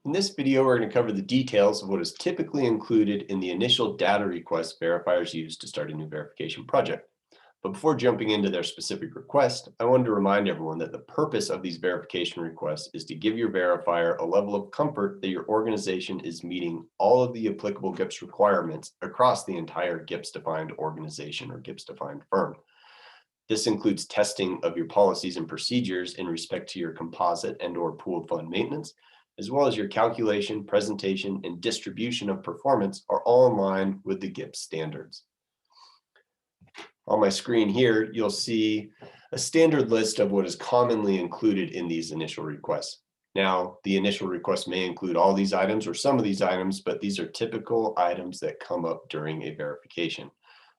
In this video, we're going to cover the details of what is typically included in the initial data request verifiers use to start a new verification project. But before jumping into their specific request, I wanted to remind everyone that the purpose of these verification requests is to give your verifier a level of comfort that your organization is meeting all of the applicable Gibbs requirements across the entire Gibbs-defined organization or Gibbs-defined firm. This includes testing of your policies and procedures in respect to your composite and/or pooled fund maintenance, as well as your calculation, presentation, and distribution of performance are all in line with the Gibbs standards. On my screen here, you'll see a standard list of what is commonly included in these initial requests. Now, the initial request may include all these items or some of these items, but these are typical items that come up during a verification.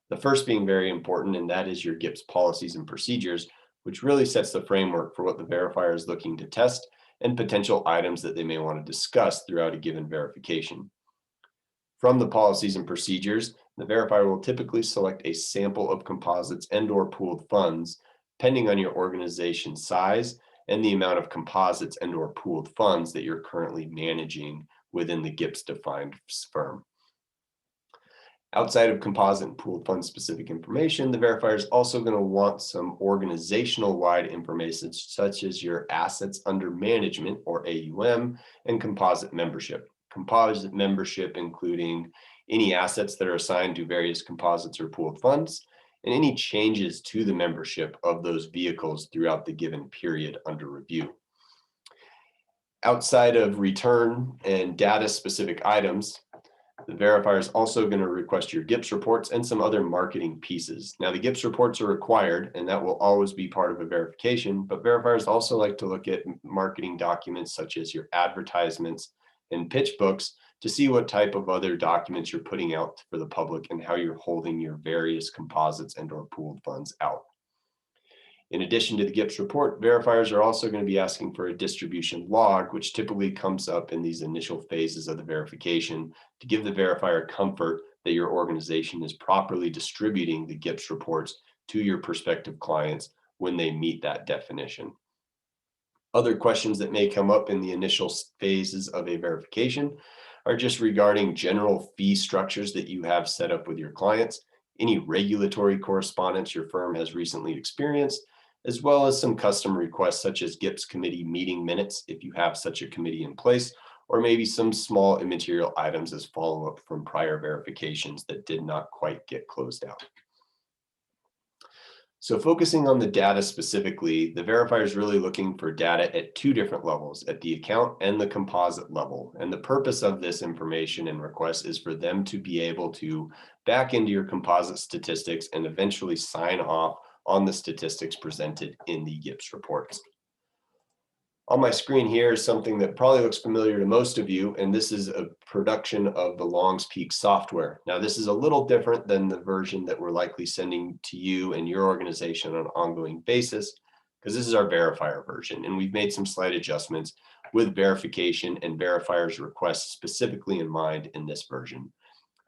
The first being very important, and that is your Gibbs policies and procedures, which really sets the framework for what the verifier is looking to test and potential items that they may want to discuss throughout a given verification. From the policies and procedures, the verifier will typically select a sample of composites and/or pooled funds, depending on your organization's size and the amount of composites and/or pooled funds that you're currently managing within the Gibbs-defined firm. Outside of composite and pooled fund specific information, the verifier is also going to want some organizational-wide information, such as your assets under management, or AUM, and composite membership. Composite membership including any assets that are assigned to various composites or pooled funds, and any changes to the membership of those vehicles throughout the given period under review. Outside of return and data-specific items, the verifier is also going to request your Gibbs reports and some other marketing pieces. Now, the Gibbs reports are required, and that will always be part of a verification, but verifiers also like to look at marketing documents such as your advertisements and pitch books to see what type of other documents you're putting out for the public and how you're holding your various composites and/or pooled funds out. In addition to the Gibbs report, verifiers are also going to be asking for a distribution log, which typically comes up in these initial phases of the verification to give the verifier comfort that your organization is properly distributing the Gibbs reports to your prospective clients when they meet that definition. Other questions that may come up in the initial phases of a verification are just regarding general fee structures that you have set up with your clients, any regulatory correspondence your firm has recently experienced, as well as some custom requests such as Gibbs committee meeting minutes if you have such a committee in place, or maybe some small immaterial items as follow-up from prior verifications that did not quite get closed out. So focusing on the data specifically, the verifier is really looking for data at two different levels, at the account and the composite level. And the purpose of this information and request is for them to be able to back into your composite statistics and eventually sign off on the statistics presented in the Gibbs reports. On my screen here is something that probably looks familiar to most of you, and this is a production of the Long's Peak software. Now, this is a little different than the version that we're likely sending to you and your organization on an ongoing basis, because this is our verifier version, and we've made some slight adjustments with verification and verifiers requests specifically in mind in this version.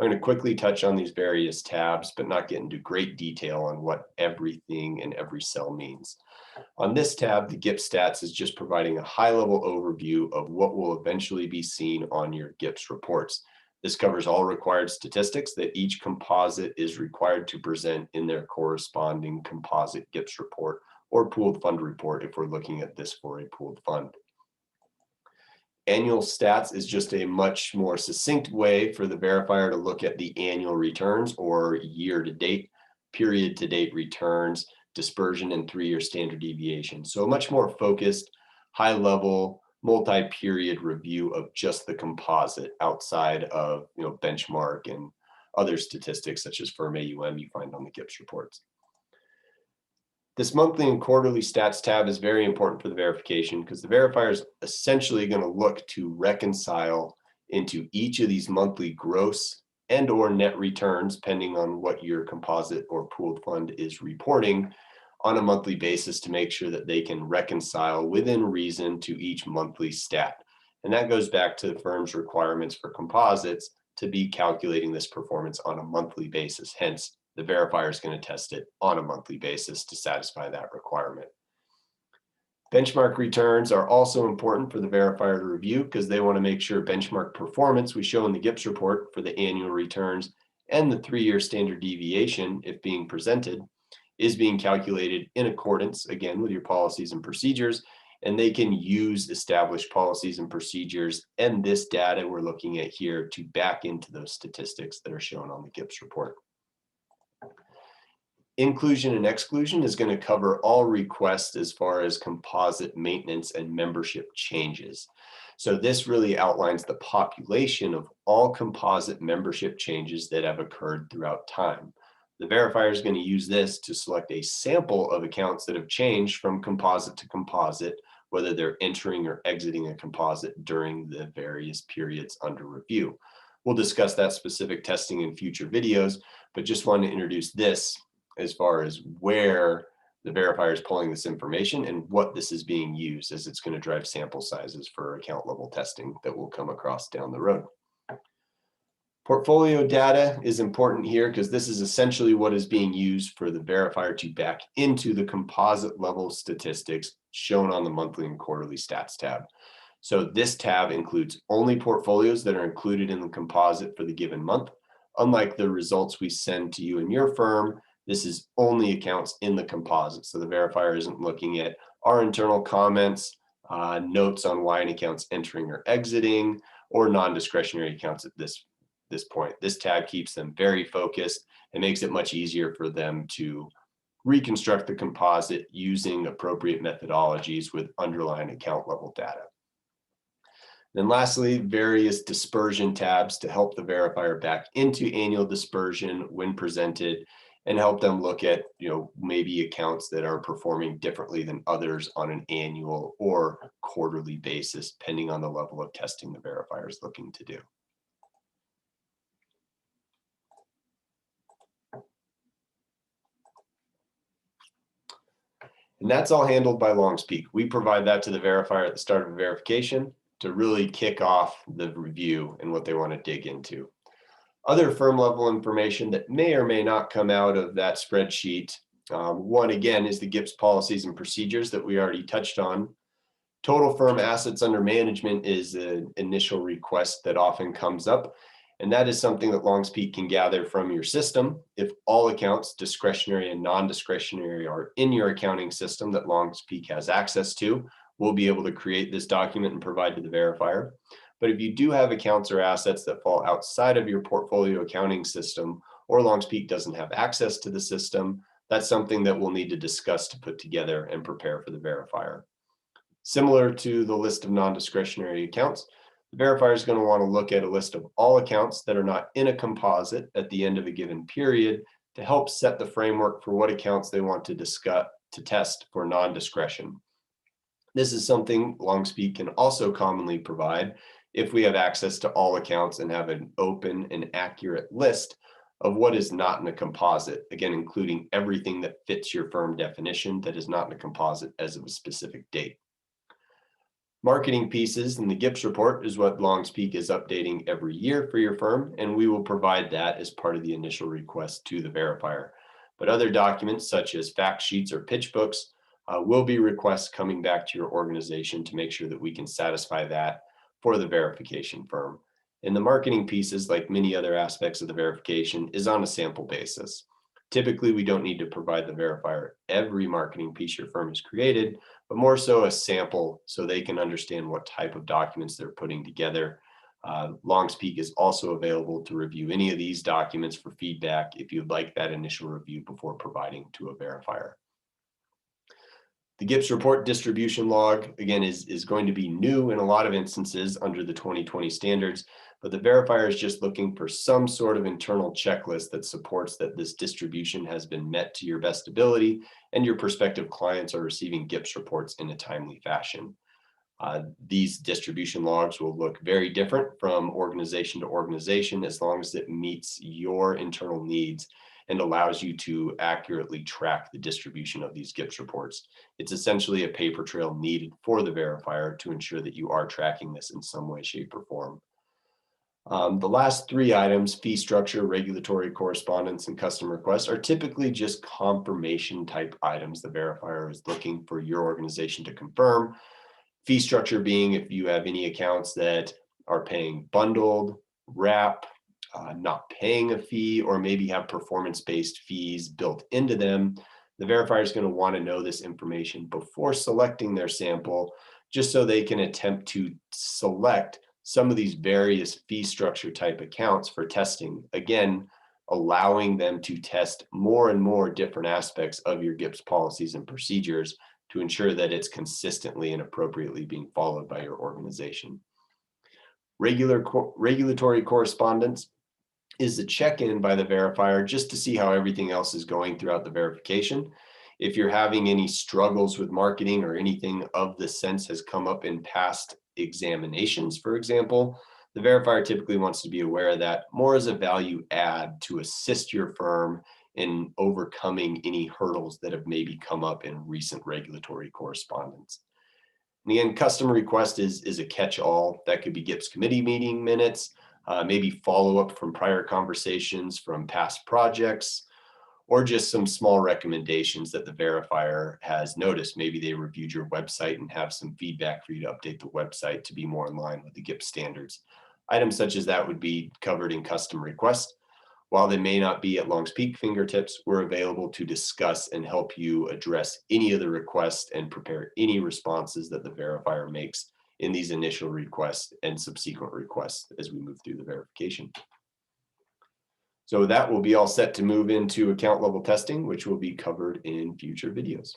I'm going to quickly touch on these various tabs, but not get into great detail on what everything and every cell means. On this tab, the Gip Stats is just providing a high-level overview of what will eventually be seen on your Gibbs reports. This covers all required statistics that each composite is required to present in their corresponding composite Gibbs report or pooled fund report if we're looking at this for a pooled fund. Annual stats is just a much more succinct way for the verifier to look at the annual returns or year-to-date, period-to-date returns, dispersion, and three-year standard deviation. So a much more focused, high-level, multi-period review of just the composite outside of benchmark and other statistics such as firm AUM you find on the Gibbs reports. This monthly and quarterly stats tab is very important for the verification because the verifier is essentially going to look to reconcile into each of these monthly gross and/or net returns, depending on what your composite or pooled fund is reporting on a monthly basis to make sure that they can reconcile within reason to each monthly stat. And that goes back to the firm's requirements for composites to be calculating this performance on a monthly basis. Hence, the verifier is going to test it on a monthly basis to satisfy that requirement. Benchmark returns are also important for the verifier to review because they want to make sure benchmark performance we show in the Gibbs report for the annual returns and the 3-year standard deviation, if being presented, is being calculated in accordance, again, with your policies and procedures, and they can use established policies and procedures and this data we're looking at here to back into those statistics that are shown on the Gibbs report. Inclusion and exclusion is going to cover all requests as far as composite maintenance and membership changes. So this really outlines the population of all composite membership changes that have occurred throughout time. The verifier is going to use this to select a sample of accounts that have changed from composite to composite, whether they're entering or exiting a composite during the various periods under review. We'll discuss that specific testing in future videos, but just wanted to introduce this as far as where the verifier is pulling this information and what this is being used, as it's going to drive sample sizes for account level testing that we'll come across down the road. Portfolio data is important here because this is essentially what is being used for the verifier to back into the composite level statistics shown on the monthly and quarterly stats tab. So this tab includes only portfolios that are included in the composite for the given month. Unlike the results we send to you and your firm, this is only accounts in the composite. So the verifier isn't looking at our internal comments, notes on why an account's entering or exiting, or non-discretionary accounts at this point. This tab keeps them very focused and makes it much easier for them to reconstruct the composite using appropriate methodologies with underlying account level data. Then lastly, various dispersion tabs to help the verifier back into annual dispersion when presented and help them look at, maybe accounts that are performing differently than others on an annual or quarterly basis, depending on the level of testing the verifier is looking to do. And that's all handled by LongSpeak. We provide that to the verifier at the start of a verification to really kick off the review and what they want to dig into. Other firm level information that may or may not come out of that spreadsheet. One, again, is the Gibbs policies and procedures that we already touched on. Total firm assets under management is an initial request that often comes up. And that is something that LongSpeak can gather from your system. If all accounts, discretionary and non-discretionary, are in your accounting system that LongSpeak has access to, we'll be able to create this document and provide to the verifier. But if you do have accounts or assets that fall outside of your portfolio accounting system, or LongSpeak doesn't have access to the system, that's something that we'll need to discuss to put together and prepare for the verifier. Similar to the list of non-discretionary accounts, the verifier is going to want to look at a list of all accounts that are not in a composite at the end of a given period to help set the framework for what accounts they want to test for non-discretion. This is something LongSpeak can also commonly provide if we have access to all accounts and have an open and accurate list of what is not in a composite, again, including everything that fits your firm definition that is not in a composite as of a specific date. Marketing pieces in the Gibbs report is what LongSpeak is updating every year for your firm, and we will provide that as part of the initial request to the verifier. But other documents such as fact sheets or pitch books will be requests coming back to your organization to make sure that we can satisfy that for the verification firm. And the marketing pieces, like many other aspects of the verification, is on a sample basis. Typically, we don't need to provide the verifier every marketing piece your firm has created, but more so a sample so they can understand what type of documents they're putting together. LongSpeak is also available to review any of these documents for feedback if you'd like that initial review before providing to a verifier. The Gibbs report distribution log, again, is going to be new in a lot of instances under the 2020 standards, but the verifier is just looking for some sort of internal checklist that supports that this distribution has been met to your best ability and your prospective clients are receiving Gibbs reports in a timely fashion. These distribution logs will look very different from organization to organization as long as it meets your internal needs and allows you to accurately track the distribution of these Gibbs reports. It's essentially a paper trail needed for the verifier to ensure that you are tracking this in some way, shape, or form. The last three items, fee structure, regulatory correspondence, and custom requests, are typically just confirmation type items the verifier is looking for your organization to confirm. Fee structure being if you have any accounts that are paying bundled, wrap, not paying a fee, or maybe have performance-based fees built into them. The verifier is going to want to know this information before selecting their sample, just so they can attempt to select some of these various fee structure type accounts for testing. Again, allowing them to test more and more different aspects of your Gibbs policies and procedures to ensure that it's consistently and appropriately being followed by your organization. Regulatory correspondence is the check-in by the verifier just to see how everything else is going throughout the verification. If you're having any struggles with marketing or anything of the sense has come up in past examinations, for example, the verifier typically wants to be aware of that more as a value add to assist your firm in overcoming any hurdles that have maybe come up in recent regulatory correspondence. And again, custom request is a catch-all. That could be Gibbs committee meeting minutes, maybe follow-up from prior conversations from past projects, or just some small recommendations that the verifier has noticed. Maybe they reviewed your website and have some feedback for you to update the website to be more in line with the Gibbs standards. Items such as that would be covered in custom request. While they may not be at Long's Peak fingertips, we're available to discuss and help you address any of the requests and prepare any responses that the verifier makes in these initial requests and subsequent requests as we move through the verification. So that will be all set to move into account level testing, which will be covered in future videos.